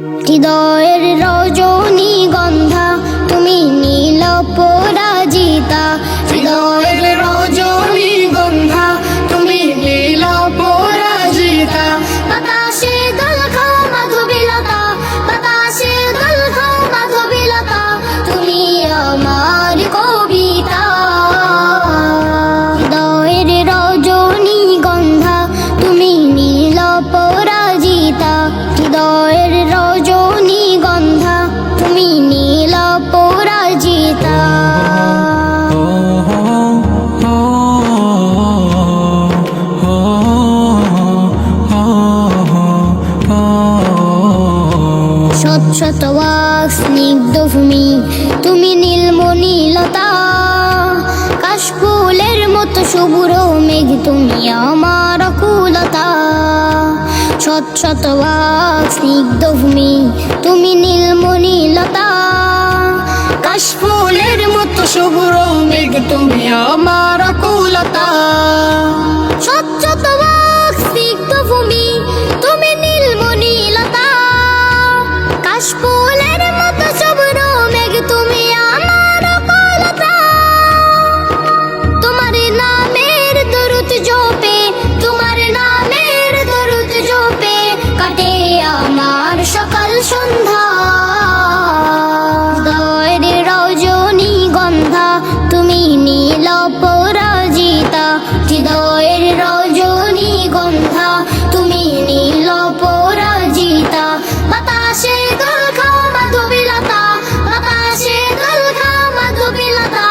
হৃদয়ের রজনীগন্ধা তুমি নীল পরাজিতা, হৃদয়ের রজনীগন্ধা তুমি নীল পরাজিতা। বাতাসে দোল খাও মাধবীলতা, বাতাসে দোল খাও মাধবীলতা, তুমি আমার কবিতা। হৃদয়ের রজনীগন্ধা তুমি নীল পরাজিতা, হৃদয়ের রজনীগন্ধা তুমি নীল পরাজিতা। শত শত ওয়াক স্নিগ্ধ ভূমি তুমি নীলমণিলতা, কাশফুলের মতো শুভ্র মেঘ তুমি আমার অকুলতা। শত শত ওয়াক স্নিগ্ধ ভূমি তুমি নীলমণিলতা, কাশফুলের মতো শুভ্র মেঘ তুমি আমার অকুলতা। শত শত ওয়াক স্নিগ্ধ ভূমি তুমি নীলমণিলতা, কাশফুলের মতো শুভ্র মেঘ তুমি আমার অকুলতা। তোমার নামের দরুদ জপে, তোমার নামের দরুদ জপে কাটে আমার সকাল সন্ধ্যা। হৃদয়ের রজনীগন্ধা তুমি নীল পরাজিতা, হৃদয়ের রজনীগন্ধা তুমি নীল পরাজিতা। বাতাসে দোল খাও মাধবীলতা, বাতাসে দোল খাও মাধবীলতা,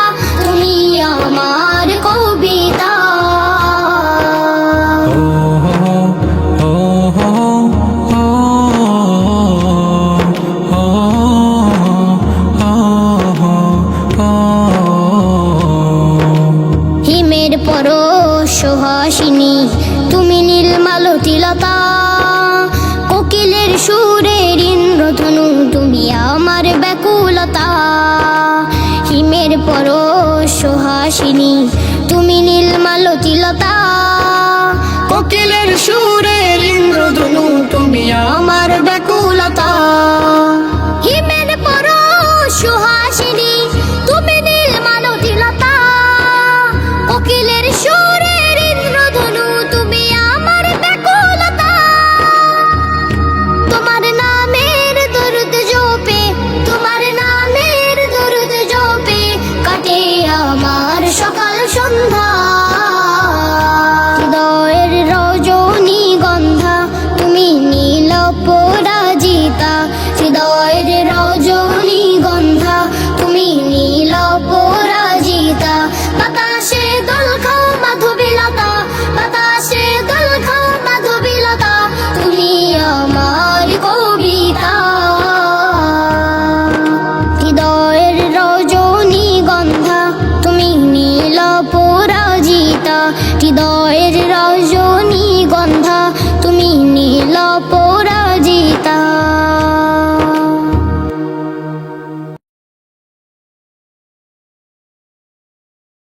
তুমি আমার কবিতা। হিমের পরশ সুহাসিনী তুমি নীলমালতিলতা, কোকিলের সুরের ইন্দ্রধনু তুমি আমার ব্যাকুলতা। হিমের পরশ সুহাসিনী তুমি নীলমালতিলতা, কোকিলের সুরের ইন্দ্রধনু তুমি আমার ব্যাকুলতা।